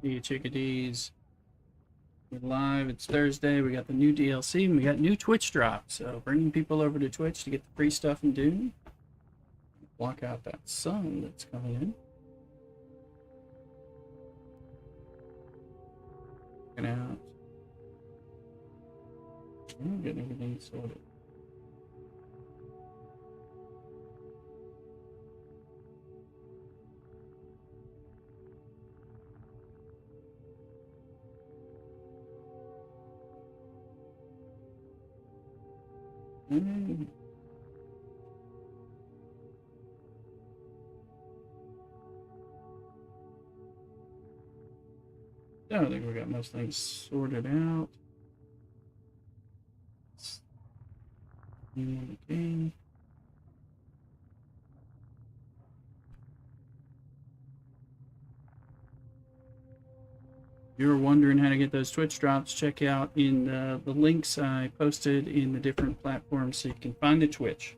Hey, chickadees. We're live. It's Thursday. We got the new DLC and we got new Twitch drops. So bringing people over to Twitch to get the free stuff in Dune. Block out that sun that's coming in. Checking out. I'm getting everything sorted. I think we got most things sorted out. Okay. If you're wondering how to get those Twitch drops, check out in the links I posted in the different platforms so you can find the Twitch.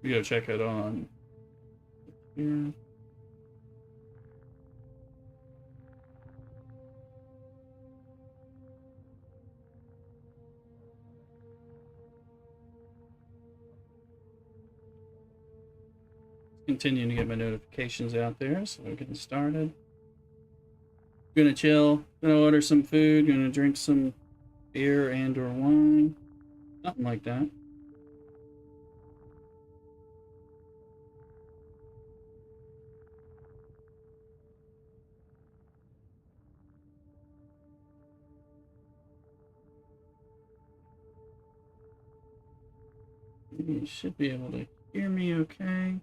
You go check it on here. Continuing to get my notifications out there, so we're getting started. Gonna chill, gonna order some food, gonna drink some beer and or wine, something like that. You should be able to hear me okay.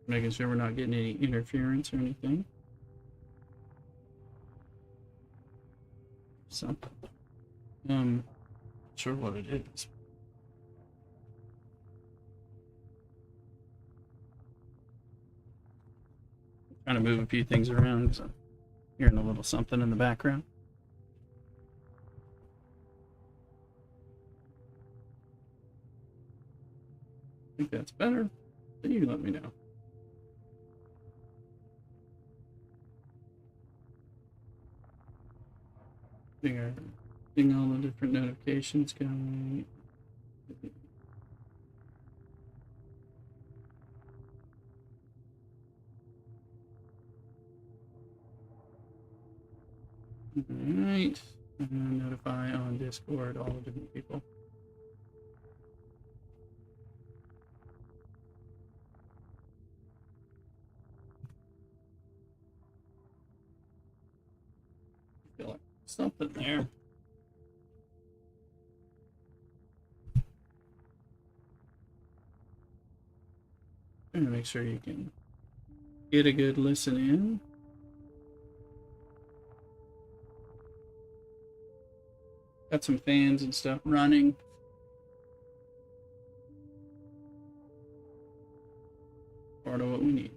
Making sure we're not getting any interference or anything. Something. Not sure what it is. Trying to move a few things around because I'm hearing a little something in the background. I think that's better. You let me know. Seeing all the different notifications going. Alright. Notify on Discord all the different people. I feel like something there. Trying to make sure you can get a good listen in. Got some fans and stuff running. Part of what we need.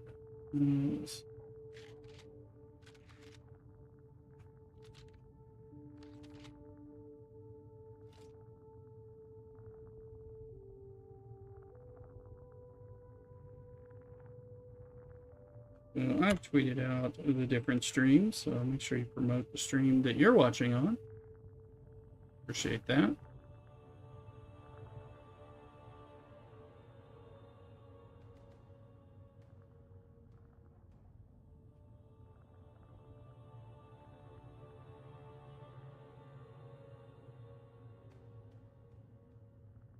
I've tweeted out the different streams, so make sure you promote the stream that you're watching on. Appreciate that.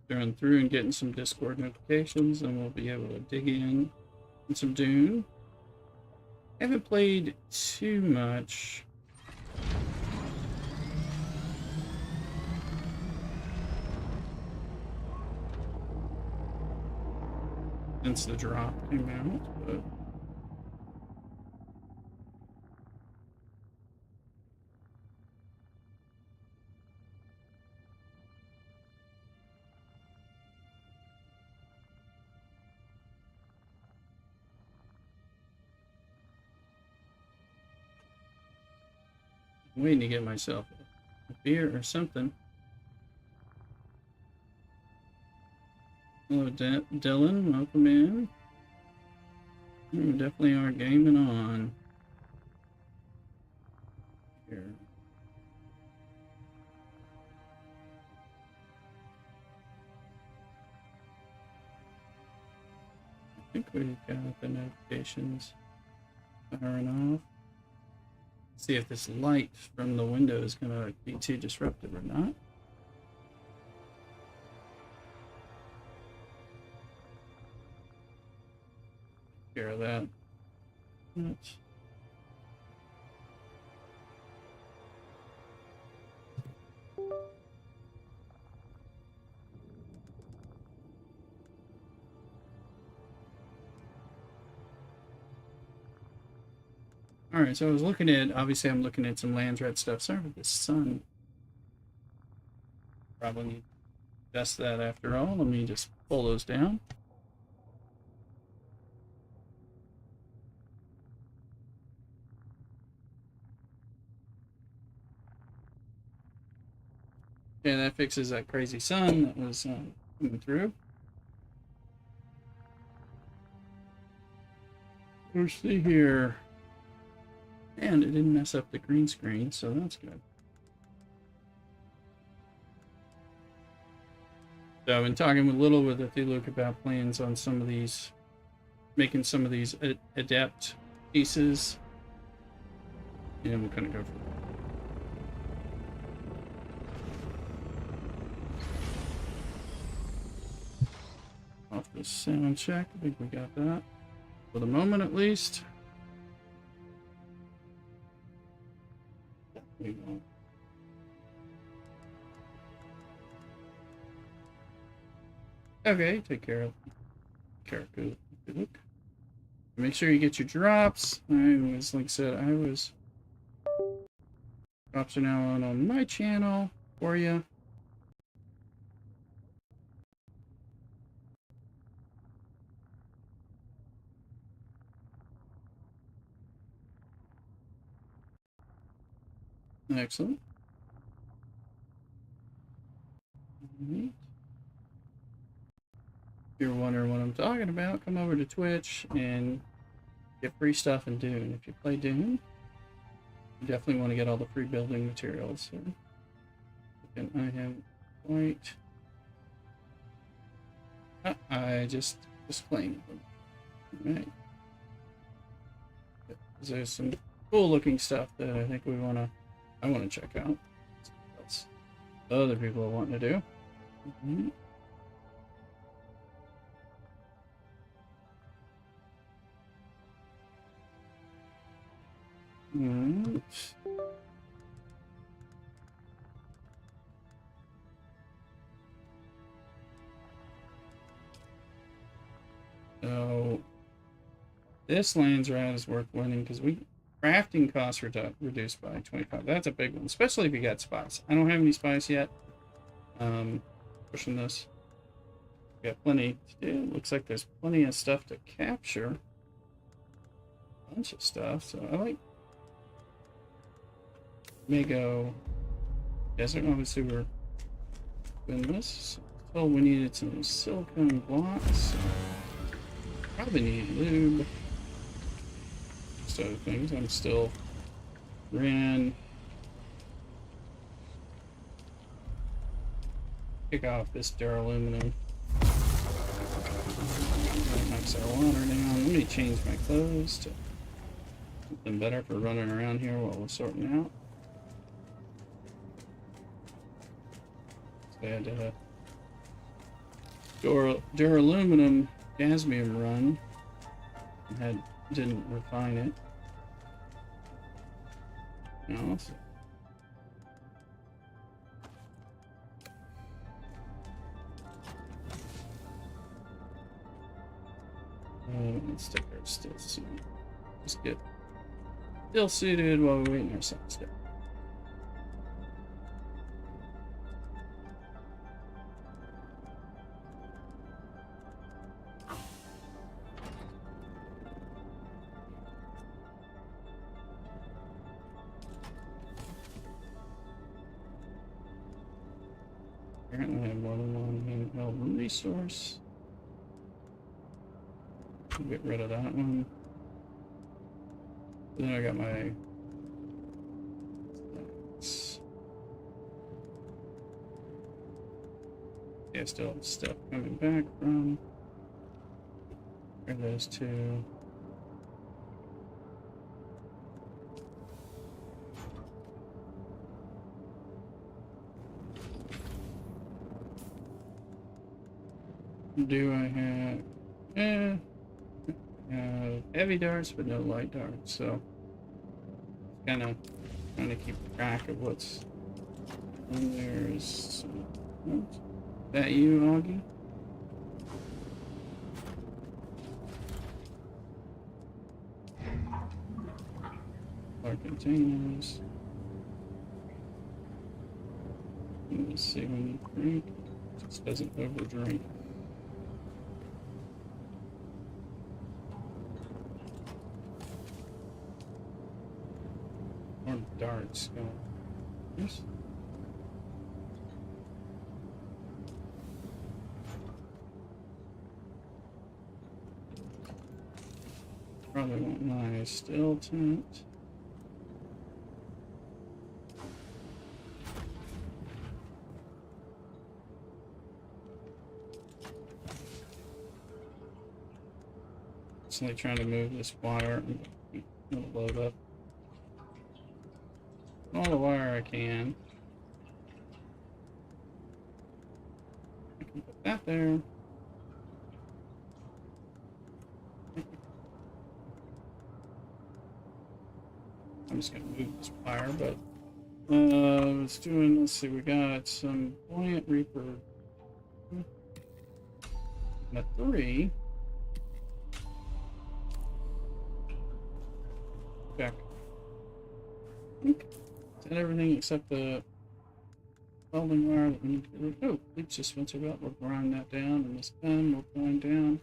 Going through and getting some Discord notifications, and we'll be able to dig in some Dune. I haven't played too much. Since the drop came out, but I'm waiting to get myself a beer or something. Hello, Dylan. Welcome in. We definitely are gaming on. Here. I think we've got the notifications firing off. See if this light from the window is going to be too disruptive or not. Take care of that. That's all right, so I was looking at, obviously I'm looking at some Landsrat stuff. Sorry about the sun. Probably need to adjust that after all. Let me just pull those down. Okay, that fixes that crazy sun that was coming through. Let's see here. And it didn't mess up the green screen, so that's good. So I've been talking with Little with Luke about plans on some of these, making some of these adept pieces. And we're gonna go for that. Off the sound check. I think we got that. For the moment at least. There we go. Okay, take care of Luke. Make sure you get your drops. Like I said, drops are now on my channel for you. Excellent. If you're wondering what I'm talking about, come over to Twitch and get free stuff in Dune. If you play Dune, you definitely want to get all the free building materials. So, and I have quite. I just claimed them. All right. There's some cool looking stuff that I think I want to check out. That's other people are wanting to do. Mm-hmm. Right. So this Landsrat is worth winning because crafting costs reduced by 25. That's a big one, especially if you got spice. I don't have any spice yet. Pushing this. We got plenty to do. Looks like there's plenty of stuff to capture. A bunch of stuff. So I like. May go. Desert. Obviously we're doing this. So we needed some silicone blocks. So probably need lube. Just other things. I'm still ran. Kick off this duraluminum. Knocks our water down. Let me change my clothes to something better for running around here while we're sorting out. So I had a duraluminum gasmium run. Didn't refine it. No. Let's take our still suit. Just get still suited while we're waiting our sun step. Apparently I have more than one handheld resource. Get rid of that one. Then I got my... Yeah, still have stuff coming back from... There those two. Do I have... heavy darts, but no light darts, so... Kind of trying to keep track of what's... And there's... Is that you, Augie? Our containers. Let's see when you drink. It just doesn't over drink. More darts going. Yes. Probably want my still tent. Constantly trying to move this wire. It'll load up all the wire I can. I can put that there. I'm just gonna move this wire, but it's doing. Let's see, we got some buoyant reaper. And a 3. Check. Is that everything except the welding wire that we need to get rid of? Oh, leach dispenser belt. We'll grind that down, and this pen will grind down.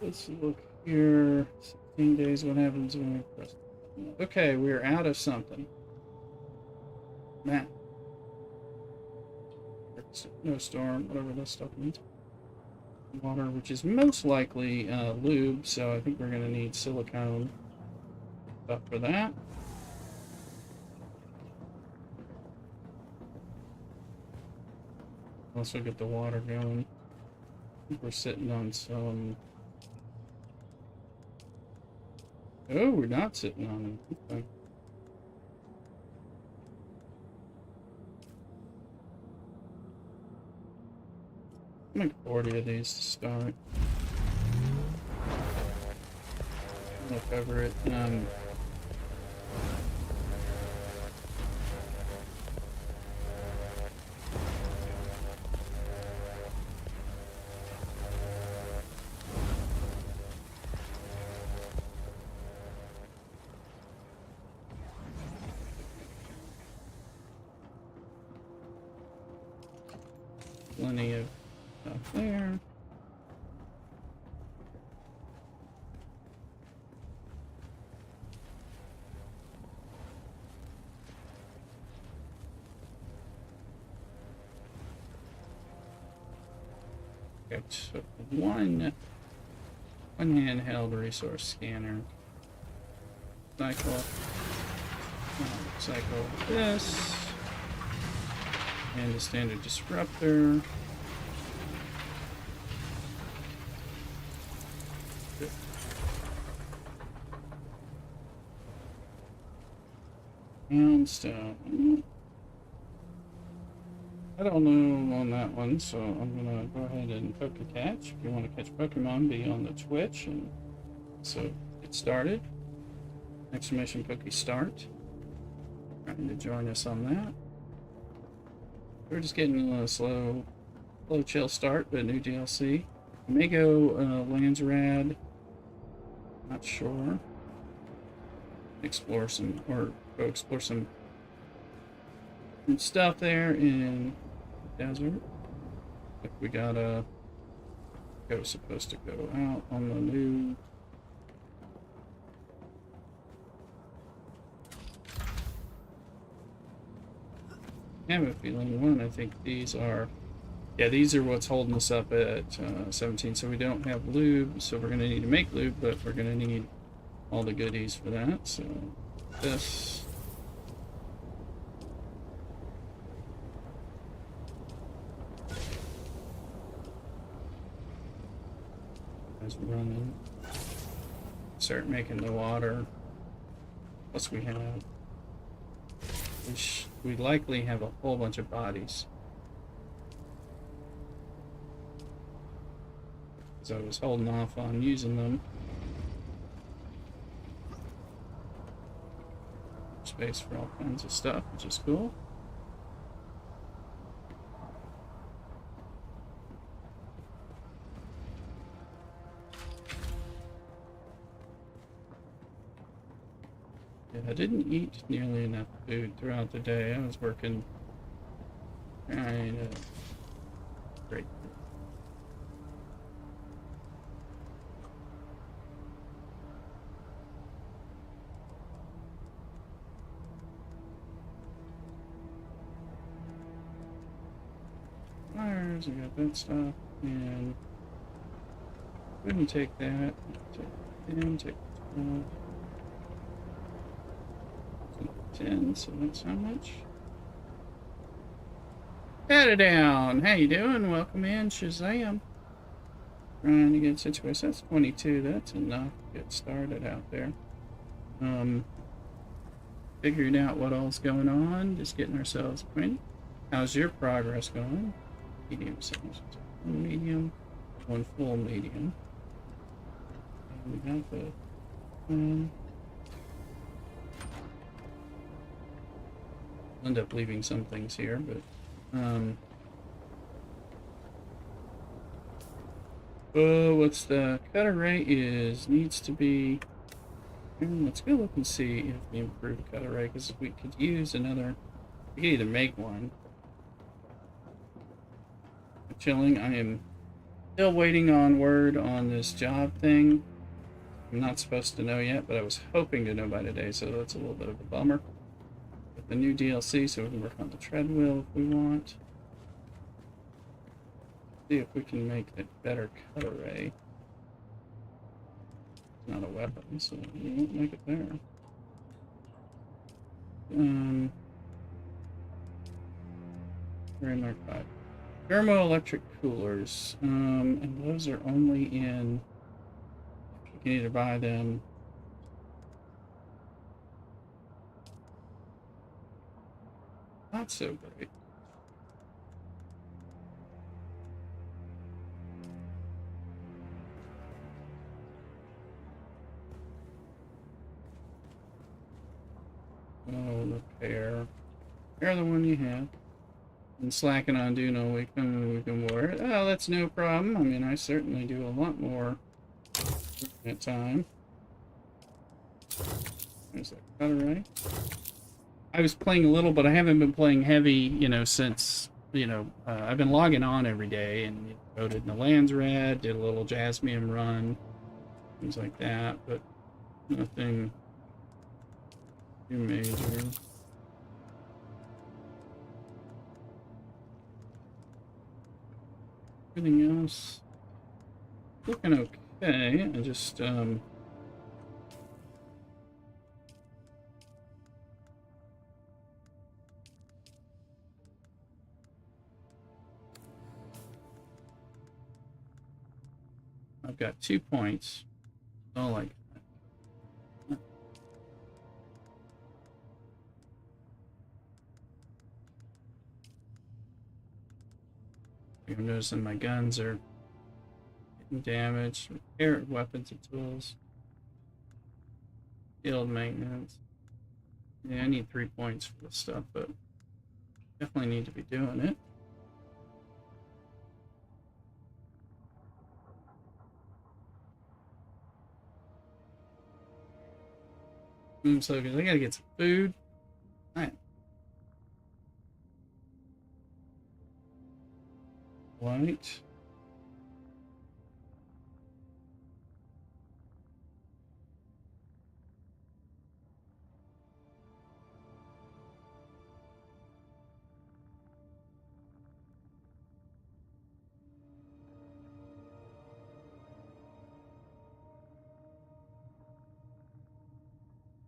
Let's look here. 16 days. What happens when we press? Okay, we're out of something. Map. No storm, whatever this stuff means. Water, which is most likely lube, so I think we're going to need silicone stuff for that. Also get the water going. I think we're sitting on some... Oh, we're not sitting on it. Okay. Make 40 of these to start. I'll cover it. Plenty of stuff there. Got one handheld resource scanner. Cycle this. And the standard disruptor. And stone. I don't know on that one, so I'm gonna go ahead and poke a catch. If you want to catch Pokemon, be on the Twitch, and so get started. Exclamation Pokey start. Trying to join us on that. We're just getting a slow chill start, but new DLC. I may go Landsrad. Not sure. Explore some, or go explore some stuff there in the desert. Like we got a go supposed to go out on the new. have a feeling, one, I think these are, yeah, these are what's holding us up at 17. So we don't have lube, so we're going to need to make lube, but we're going to need all the goodies for that. So this is running. Start making the water. Plus we have, we likely have a whole bunch of bodies. So I was holding off on using them. Space for all kinds of stuff, which is cool. Yeah, I didn't eat nearly enough food throughout the day. I was working trying to break through. Fires, I got that stuff, and wouldn't take that. Take 10, take 12. 10, so that's how much? Pat it down. How you doing? Welcome in, Shazam. Trying to get situated. That's 22. That's enough to get started out there. Figuring out what all's going on. Just getting ourselves acquainted. How's your progress going? Medium size. One medium. One full medium. And we got the I'll end up leaving some things here, but what's the cutter rate is needs to be. Let's go look and see if we improve cutter rate, because we could use another. We could either make one. Chilling. I am still waiting on word on this job thing. I'm not supposed to know yet, but I was hoping to know by today, so that's a little bit of a bummer. With the new DLC, so we can work on the treadmill if we want. See if we can make a better cut array. It's not a weapon, so we won't make it there. Very mark 5. Thermoelectric coolers. And those are only in. You can either buy them. Not so great. Oh, repair. Repair the one you have. And slacking on Dune all week, we can wear it. Oh, that's no problem. I mean, I certainly do a lot more at time. There's that cut array. I was playing a little, but I haven't been playing heavy, you know, since, you know, I've been logging on every day and voted in the Lands Red, did a little Jasmium run, things like that, but nothing too major. Everything else looking okay. I just I've got 2 points. All like that. I'm noticing my guns are getting damaged. Repair weapons and tools. Field maintenance. Yeah, I need 3 points for this stuff, but definitely need to be doing it. So, because I gotta get some food. Alright. White.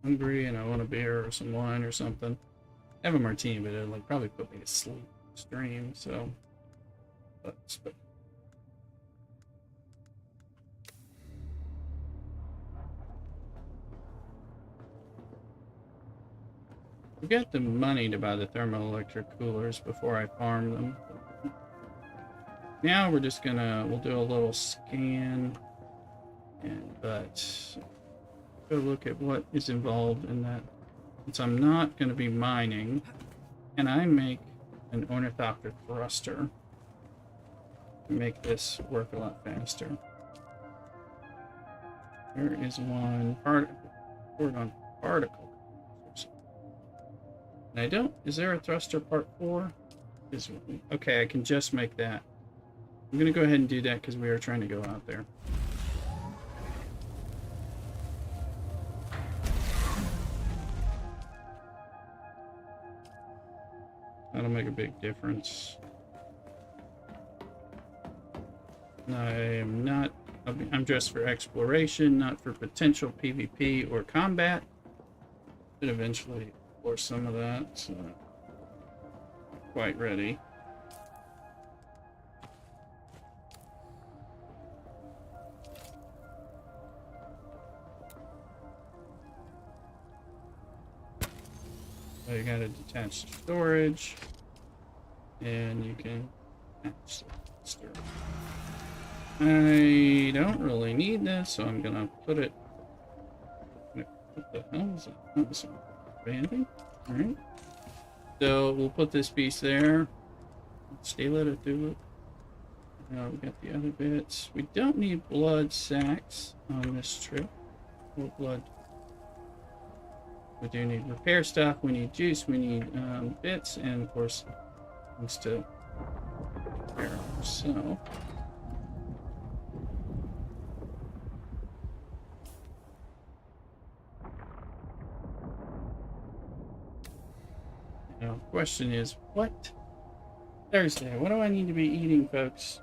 hungry and I want a beer or some wine or something. I have a martini, but it'll like probably put me to sleep stream, so but we got the money to buy the thermoelectric coolers before I farm them. Now we're just we'll do a little scan but go look at what is involved in that. Since I'm not going to be mining, can I make an ornithopter thruster to make this work a lot faster? There is one report on particle. And I don't. Is there a thruster part 4? Okay, I can just make that. I'm going to go ahead and do that because we are trying to go out there. That'll make a big difference. I'm dressed for exploration, not for potential PvP or combat. But eventually force some of that, so quite ready. So you got a detached storage, and you can attach the storage. I don't really need this, so I'm gonna put it. What the hell is that? Oh, some banding. All right. So we'll put this piece there. Steal it or do it. Now we got the other bits. We don't need blood sacks on this trip. Or blood. We do need repair stuff. We need juice. We need bits, and of course, things to repair. So. Now, question is, what? Thursday, what do I need to be eating, folks?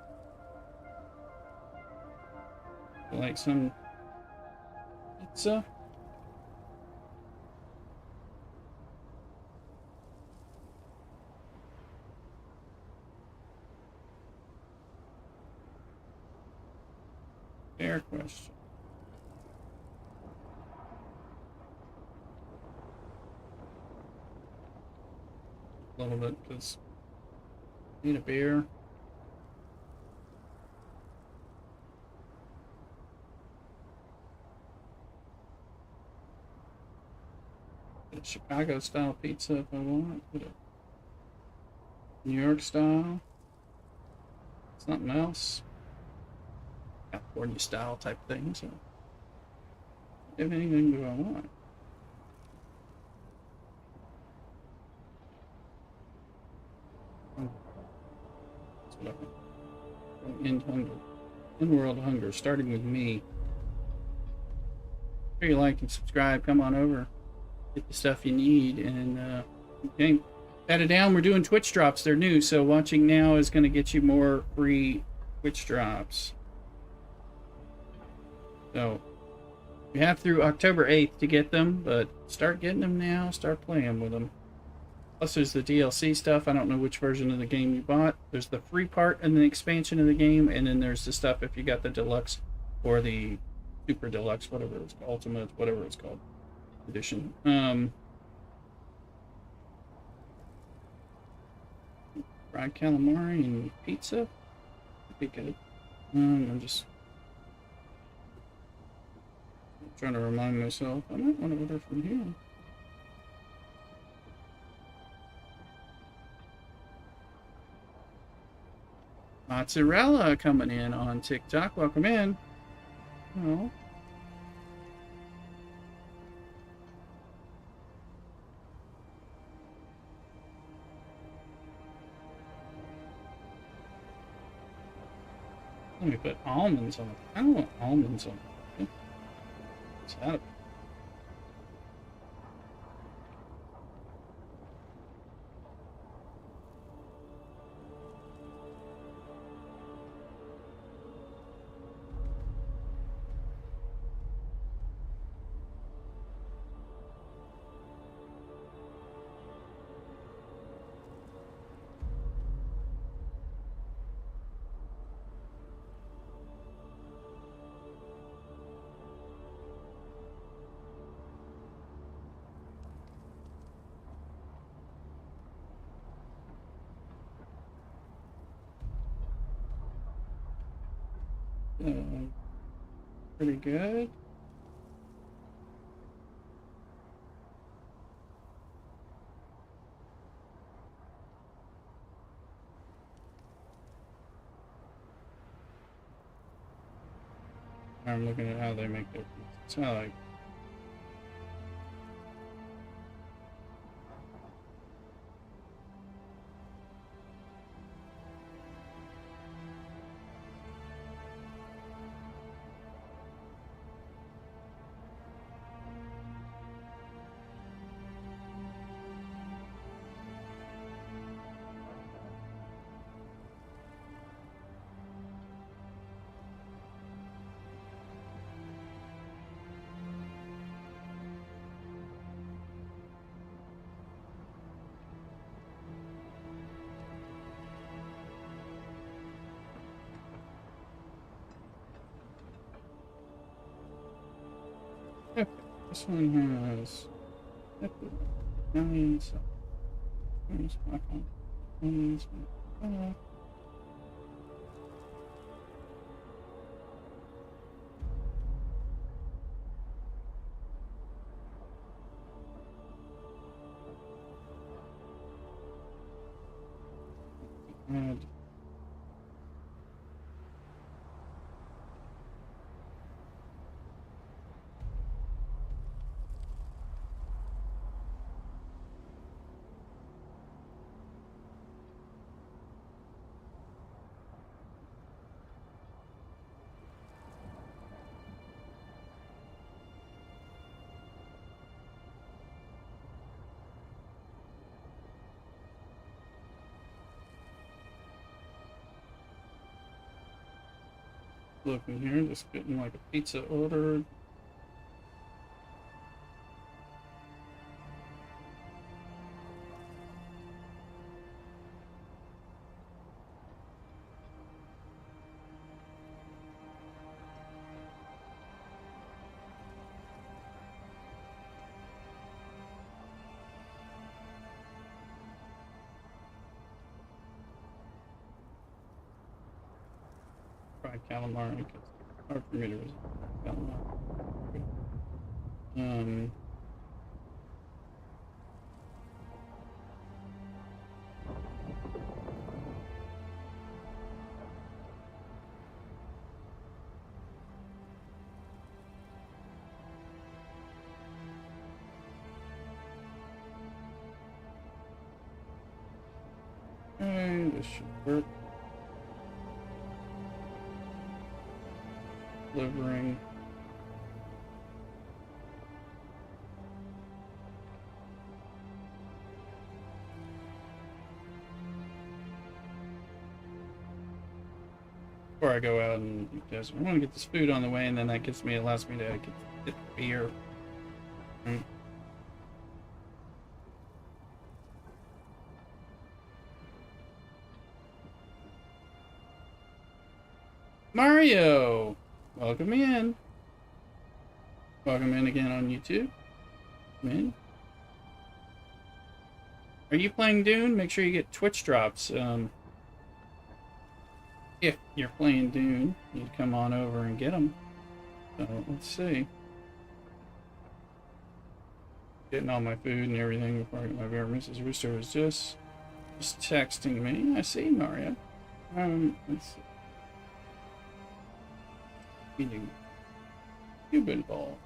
Like some pizza? Fair question. A little bit, because I need a beer. A Chicago style pizza if I want. New York style. Something else. California style type thing. So, if anything do I want? That's what I want. End hunger. End world hunger. Starting with me. Make sure you like and subscribe. Come on over. Get the stuff you need, and okay, pat it down. We're doing Twitch drops. They're new, so watching now is going to get you more free Twitch drops. So you have through October 8th to get them, but start getting them now. Start playing with them. Plus, there's the DLC stuff. I don't know which version of the game you bought. There's the free part and the expansion of the game, and then there's the stuff if you got the deluxe or the super deluxe, whatever it's called, ultimate, whatever it's called. Edition. Fried calamari and pizza would be good. I'm just trying to remind myself. I might want to order from here. Mozzarella coming in on TikTok. Welcome in. Oh. Let me put almonds on it. I don't want almonds on it. What's that? pretty good. I'm looking at how they make their pizza. It's not like okay. This one has onions, onions, add looking here, just getting like a pizza ordered. Fried calamari. It's hard for me to resist calamari. Um, okay, this should work. Delivering. Before I go out and because I want to get this food on the way, and then that gets me allows me to get beer. Mario, welcome in. Welcome in again on YouTube. Come in. Are you playing Dune? Make sure you get Twitch drops. If you're playing Dune, you'd come on over and get them. So let's see. Getting all my food and everything before I get my beer. Mrs. Rooster was just texting me. I see Mario. Let's see. Eating Cuban ball.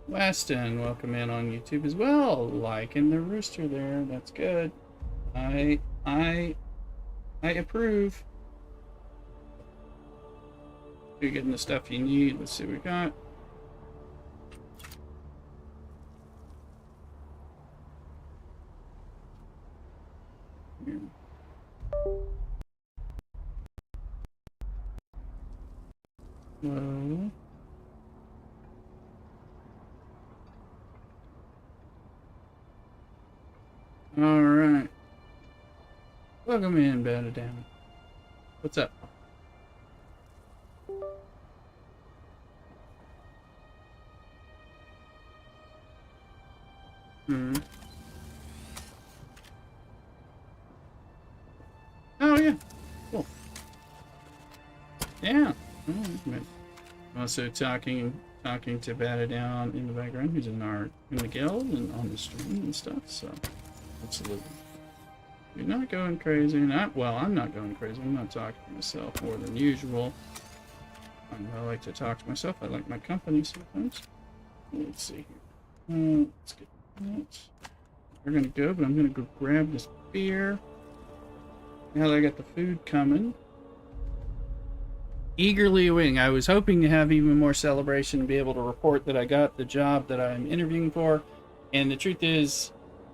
Weston, welcome in on YouTube as well. Liking the rooster there. That's good. I approve. You're getting the stuff you need. Let's see what we got. Here. Hello. All right. Welcome in, Bad Damn. What's up? Hmm. Oh yeah. Cool. Yeah. Oh, also talking to Bata Down in the background, who's in the guild and on the stream and stuff. So absolutely. You're not going crazy. I'm not going crazy. I'm not talking to myself more than usual. I like to talk to myself. I like my company sometimes. Let's see here. Let's get that. We're gonna go, but I'm gonna go grab this beer. Now that I got the food coming. Eagerly awaiting. I was hoping to have even more celebration and be able to report that I got the job that I'm interviewing for. And the truth is,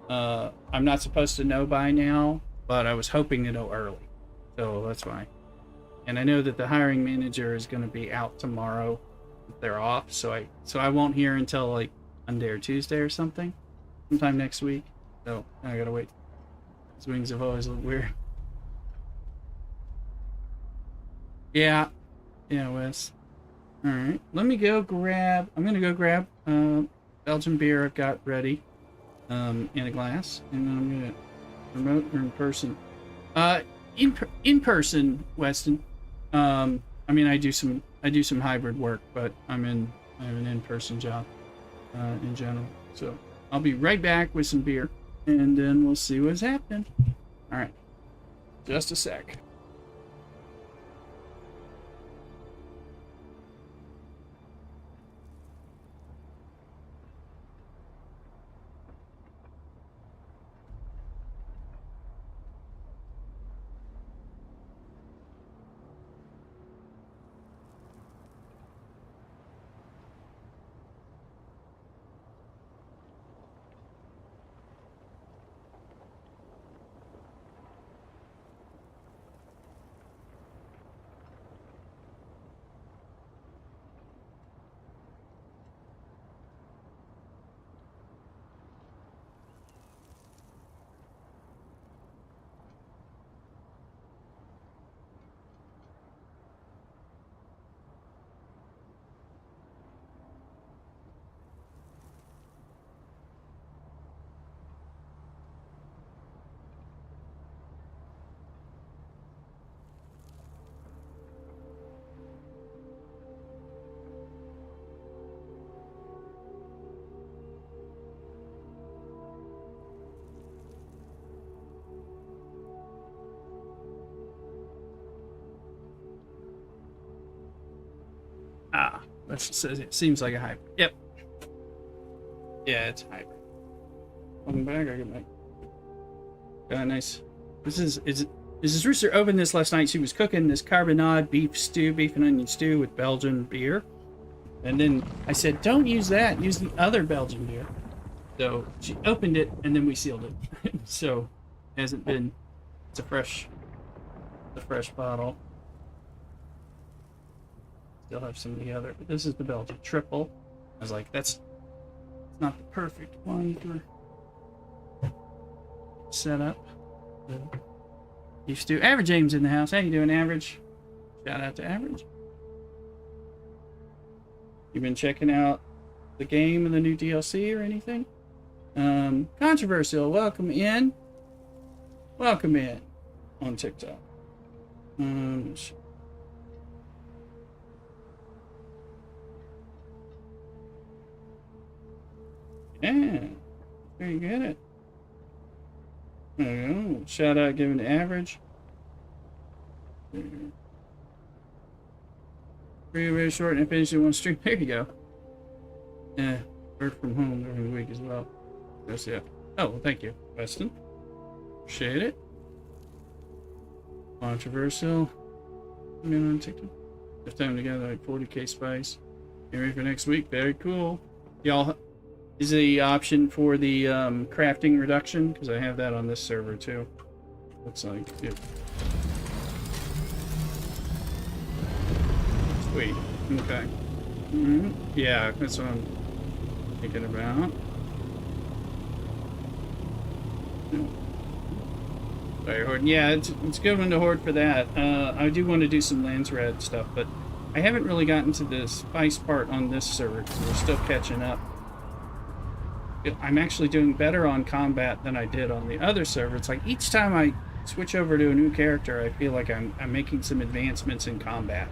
I'm not supposed to know by now, but I was hoping to know early. So that's why. And I know that the hiring manager is going to be out tomorrow. They're off, so I won't hear until like Monday or Tuesday or something, sometime next week. So I gotta wait. His wings have always looked weird. Yeah, Wes. All right, let me go grab. I'm gonna go grab Belgian beer I've got ready, in a glass, and then I'm gonna remote or in person. In person, Weston. I mean, I do some hybrid work, but I have an in-person job in general. So I'll be right back with some beer, and then we'll see what's happening. All right, just a sec. Ah, it seems like a hybrid. Yep. Yeah, it's hybrid. Welcome back. I got my nice. Mrs. Rooster opened this last night. She was cooking this carbonade beef and onion stew with Belgian beer. And then I said, don't use that. Use the other Belgian beer. So she opened it, and then we sealed it. So it hasn't been. It's a fresh bottle. Still have some of the other, but this is the Belgian triple. I was like, it's not the perfect one for set up. Beef stew. Average James in the house. How you doing, Average? Shout out to Average. You been checking out the game and the new DLC or anything? Controversial. Welcome in on TikTok. Yeah, very good at it. There you go. Shout out given to Average. Very short and finished in one stream. There you go. Yeah, work from home during the week as well. Yes, yeah. Oh, well, thank you, Weston. Appreciate it. Controversial. I'm in on TikTok. If time together like 40k spice. Get ready for next week. Very cool. Y'all. Is the option for the crafting reduction? Because I have that on this server too. Looks like it. Sweet. Okay. Yeah, that's what I'm thinking about. Sorry, Horde. Yeah, it's a good one to hoard for that. I do want to do some Lance Red stuff, but I haven't really gotten to the spice part on this server because we're still catching up. I'm actually doing better on combat than I did on the other server. It's like each time I switch over to a new character, I feel like I'm making some advancements in combat.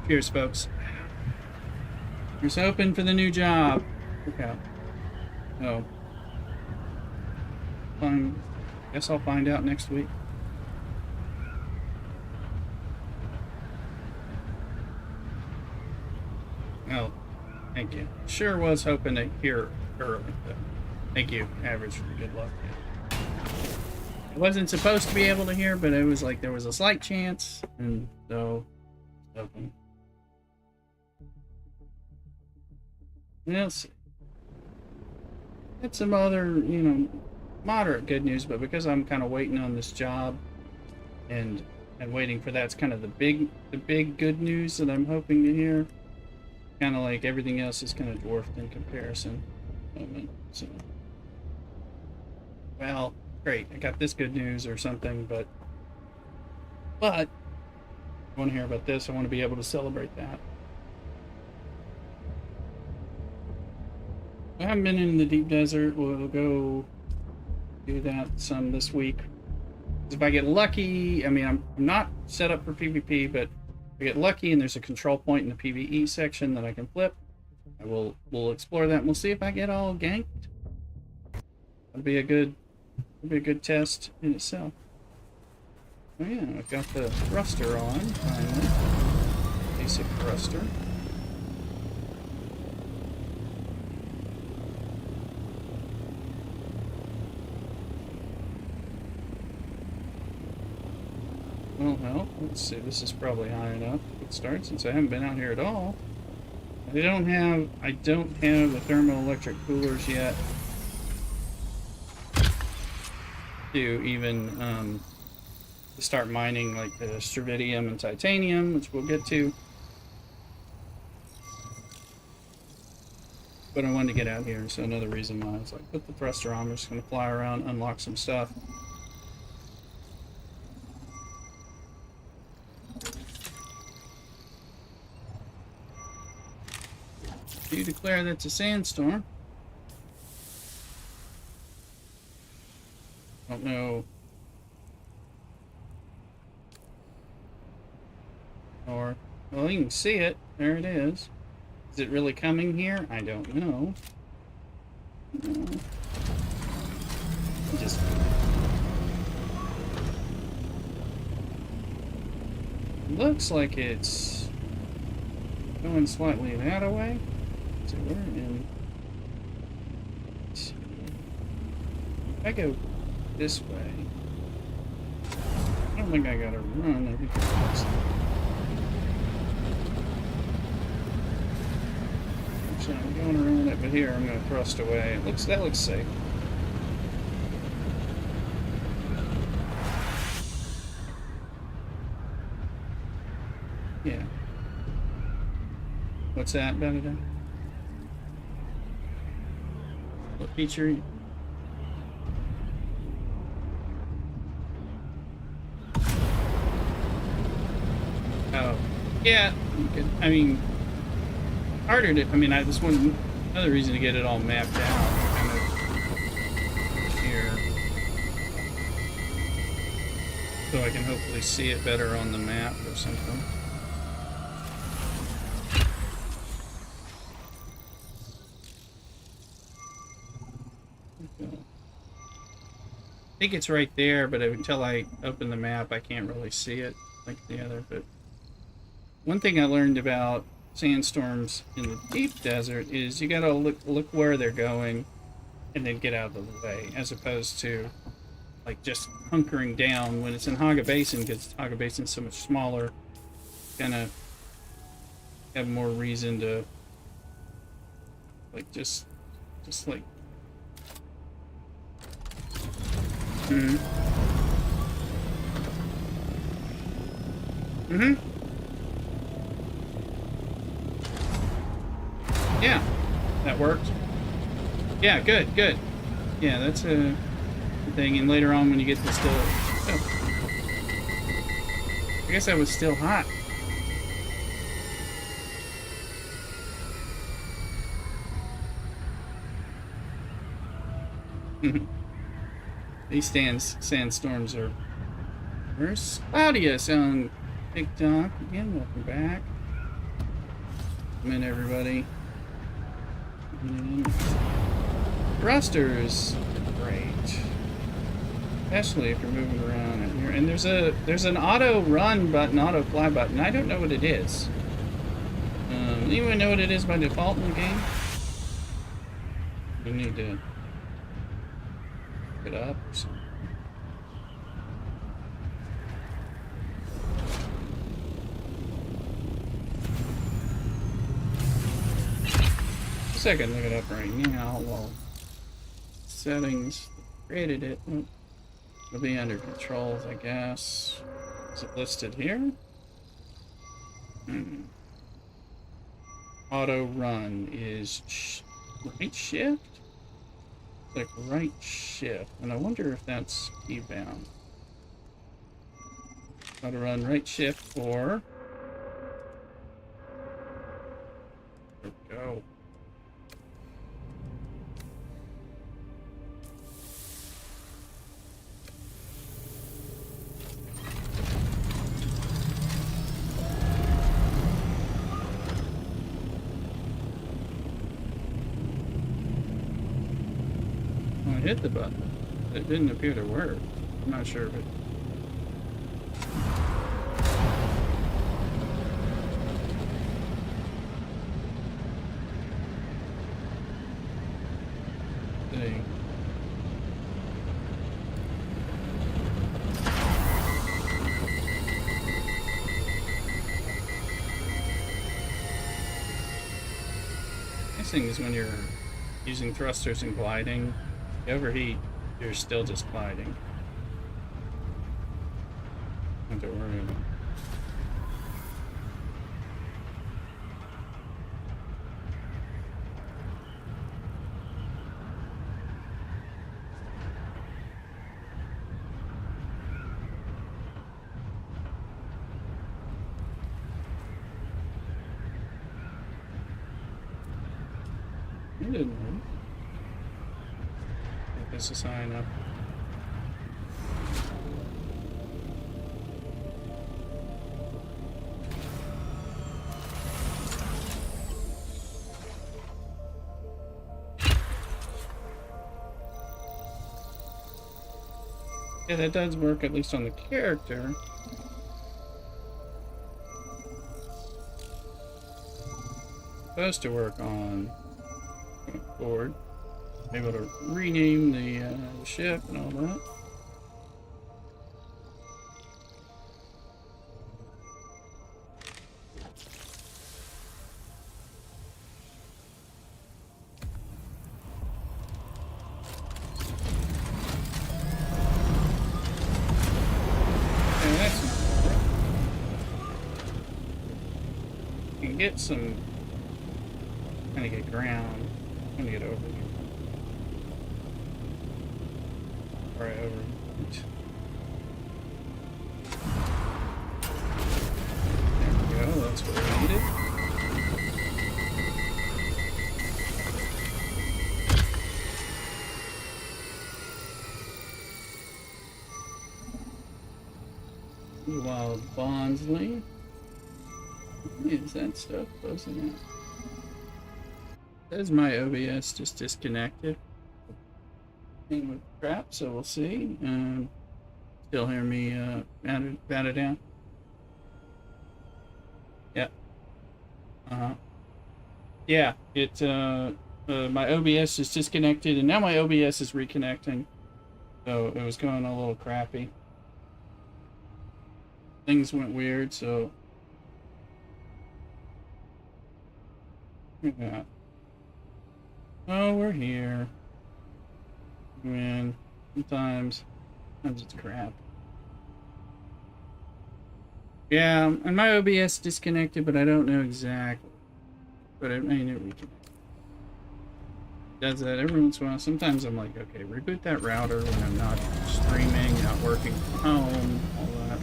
Cheers, folks. Here's hoping for the new job. Look out. Oh. Guess I'll find out next week. Oh, thank you. Sure was hoping to hear early, but thank you, Average, for the good luck. I wasn't supposed to be able to hear, but it was like there was a slight chance, and so open. Let's see. Got some other, moderate good news, but because I'm kind of waiting on this job and waiting for that's kind of the big good news that I'm hoping to hear. Kind of like everything else is kind of dwarfed in comparison. So, well, great, I got this good news or something, but I want to hear about this. I want to be able to celebrate that. I haven't been in the deep desert. We'll go do that some this week. If I get lucky, I mean, I'm not set up for PvP, but if I get lucky and there's a control point in the PvE section that I can flip, we'll explore that and we'll see if I get all ganked. That'll be a good test in itself. Oh yeah, I've got the thruster on finally. Basic thruster. Well, let's see, this is probably high enough to start since I haven't been out here at all. I don't have the thermoelectric coolers yet to even to start mining like the strontium and titanium, which we'll get to. But I wanted to get out here, so another reason why I was like, put the thruster on, we're just gonna fly around, unlock some stuff. You declare that's a sandstorm. Don't know. Or, well, you can see it. There it is. Is it really coming here? I don't know. Just looks like it's going slightly that way. So we're in. If I go this way, I don't think I gotta run. I think actually, I'm going around it, but here I'm going to thrust away. That looks safe. Yeah. What's that, Benedict? What feature? Oh, yeah. I mean, harder to. I mean, this one. Another reason to get it all mapped out, kind of here, so I can hopefully see it better on the map or something. I think it's right there, but until I open the map, I can't really see it like the other. But one thing I learned about sandstorms in the deep desert is you gotta look where they're going and then get out of the way, as opposed to like just hunkering down when it's in Haga Basin, because Haga Basin's so much smaller. Gonna have more reason to like just like yeah, that worked. Yeah, good. Yeah, that's a thing. And later on when you get to still... Oh. I guess I was still hot. These sandstorms are worse. Claudius on TikTok again. Welcome back. Come in, everybody. Thrusters, great. Especially if you're moving around in here. And there's an auto run button, auto fly button. I don't know what it is. Anyone know what it is by default in the game? We need to pick it up or something. I can look it up right now. Well, settings created it. It'll be under controls, I guess. Is it listed here? Auto run is right shift? Like right shift. And I wonder if that's keybound. Auto run right shift or. There we go. Hit the button. It didn't appear to work. I'm not sure if it... Dang. Nice thing is when you're using thrusters and gliding, you overheat, you're still just gliding. Don't have to worry about it. It didn't work. This is high enough. Yeah, that does work, at least on the character. Supposed to work on board. Able to rename the ship and all that. You can get some. Trying to get ground. I'm gonna get over here. Alright, over. There we go, that's what we needed. Wild Bondsley. Is that stuff closing out? Says my OBS just disconnected. With crap, so we'll see. Still hear me bat it down. Yeah. Yeah. It my OBS is disconnected, and now my OBS is reconnecting. So it was going a little crappy. Things went weird, so yeah. Oh, we're here. Man, sometimes it's crap. Yeah, and my OBS disconnected, but I don't know exactly. But I mean, it reconnected. Does that every once in a while. Sometimes I'm like, okay, reboot that router when I'm not streaming, not working from home, all that.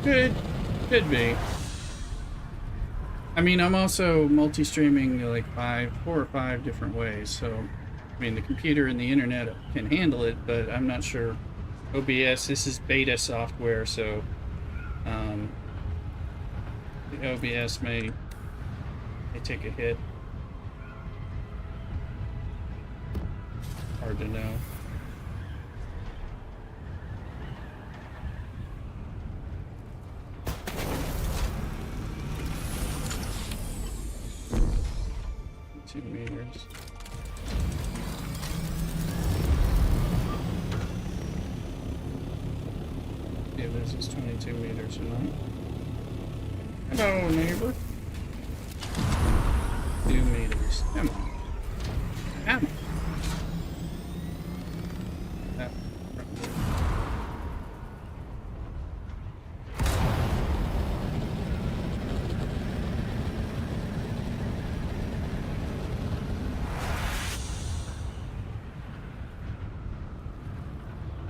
Could be. I mean, I'm also multi-streaming like 4 or 5 different ways. So, I mean, the computer and the internet can handle it, but I'm not sure. OBS, this is beta software, so the OBS may take a hit. Hard to know. Meters. Yeah, this is 22 meters tonight. Hello, neighbor. 2 meters. Come on. Come on.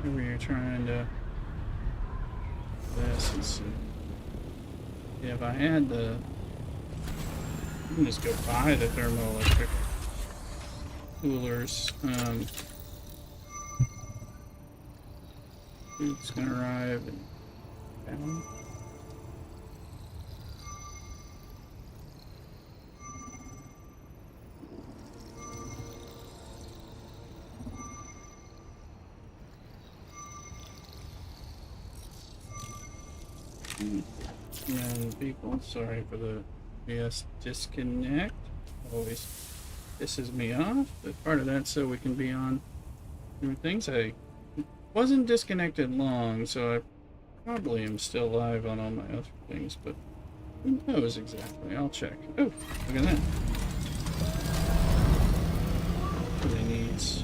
We're trying to this is yeah, if I had the I can just go buy the thermoelectric coolers. Food's gonna arrive and down. And people, sorry for the disconnect. Always pisses me off, but part of that so we can be on doing things. I wasn't disconnected long, so I probably am still live on all my other things, but who knows exactly? I'll check. Oh, look at that. Really needs.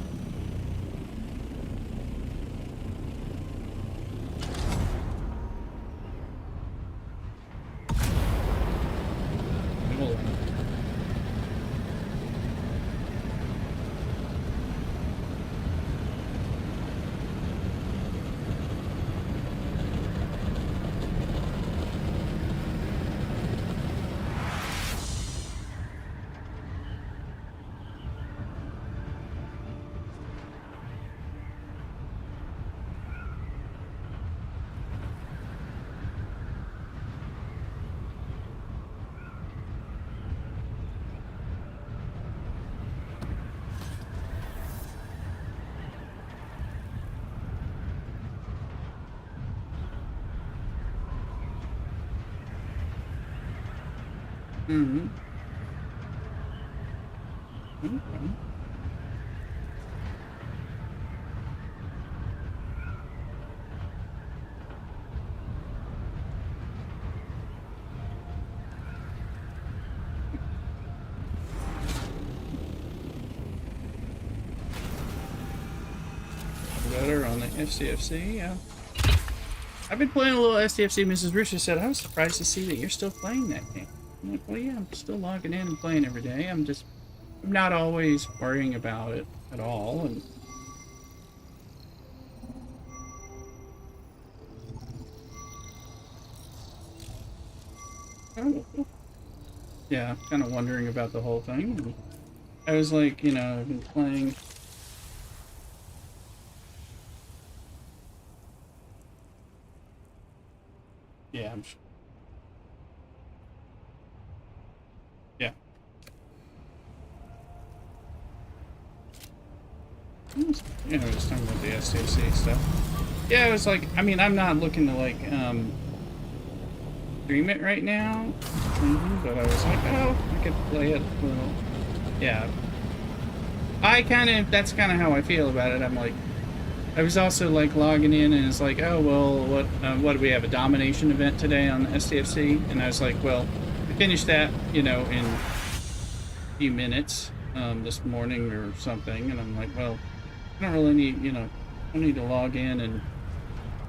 Mm-hmm. Okay. Better on the STFC, yeah. I've been playing a little STFC. Mrs. Rusha said, I was surprised to see that you're still playing that game. I'm like, well, yeah, I'm still logging in and playing every day. I'm not always worrying about it at all. And oh, yeah, kind of wondering about the whole thing. And I was like, you know, I've been playing. Yeah, I'm sure. Yeah. You know, just talking about the STC stuff. Yeah, it was like, I mean, I'm not looking to like, stream it right now, but I was like, oh, I could play it a little. Yeah. That's kind of how I feel about it. I'm like, I was also like logging in and it's like, oh, well, what do we have, a domination event today on STFC? And I was like, well, I finished that, you know, in a few minutes this morning or something. And I'm like, well, I don't really need, you know, I don't need to log in and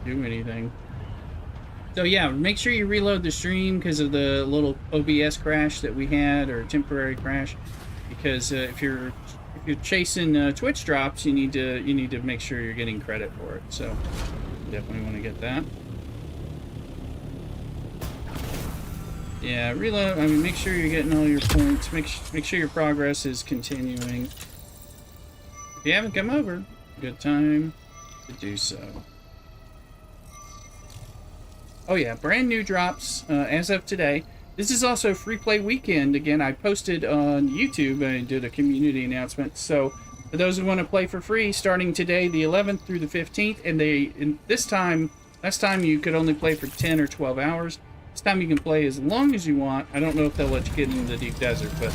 do anything. So yeah, make sure you reload the stream because of the little OBS crash that we had, or temporary crash. Because if you're chasing Twitch drops, you need to make sure you're getting credit for it. So definitely want to get that. Yeah, reload. I mean, make sure you're getting all your points. Make sure your progress is continuing. If you haven't come over, good time to do so. Oh yeah, brand new drops as of today. This is also free play weekend. Again, I posted on YouTube and did a community announcement. So for those who want to play for free, starting today, the 11th through the 15th, and this time, last time you could only play for 10 or 12 hours. This time you can play as long as you want. I don't know if they'll let you get into the deep desert, but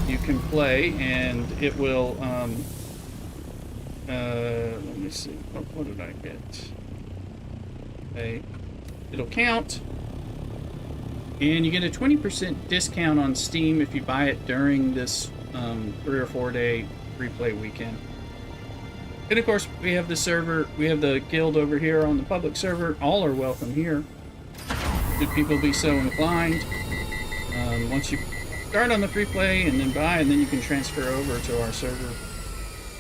you can play, and it will. Let me see. What did I get? Okay. It'll count, and you get a 20% discount on Steam if you buy it during this 3 or 4 day replay weekend. And of course, we have the server, we have the guild over here on the public server. All are welcome here, should people be so inclined. Once you start on the free play and then buy, and then you can transfer over to our server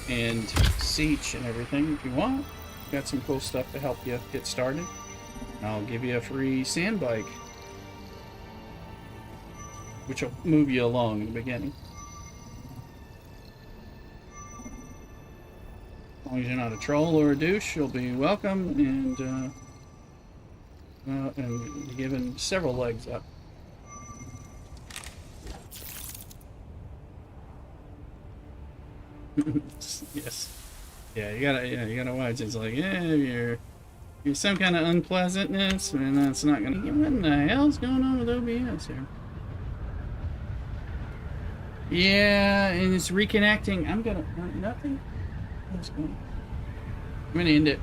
and siege and everything if you want. Got some cool stuff to help you get started. I'll give you a free sand bike, which will move you along in the beginning. As long as you're not a troll or a douche, you'll be welcome and given several legs up. Yes. Yeah, you gotta watch. It's like, yeah, you're some kind of unpleasantness, and that's not gonna. What the hell's going on with OBS here? Yeah, and it's reconnecting. I'm gonna nothing. What's going on? I'm gonna end it.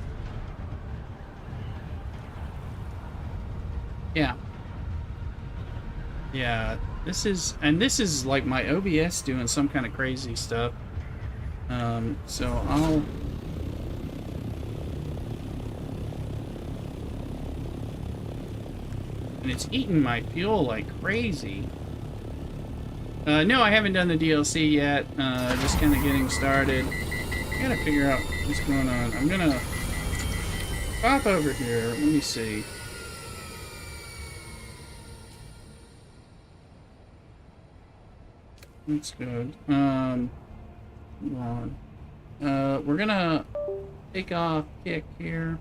Yeah. Yeah. This is like my OBS doing some kind of crazy stuff. So I'll. And it's eating my fuel like crazy. No, I haven't done the DLC yet. Just kind of getting started. I gotta figure out what's going on. I'm gonna pop over here. Let me see. That's good. Come on. We're gonna take off kick here.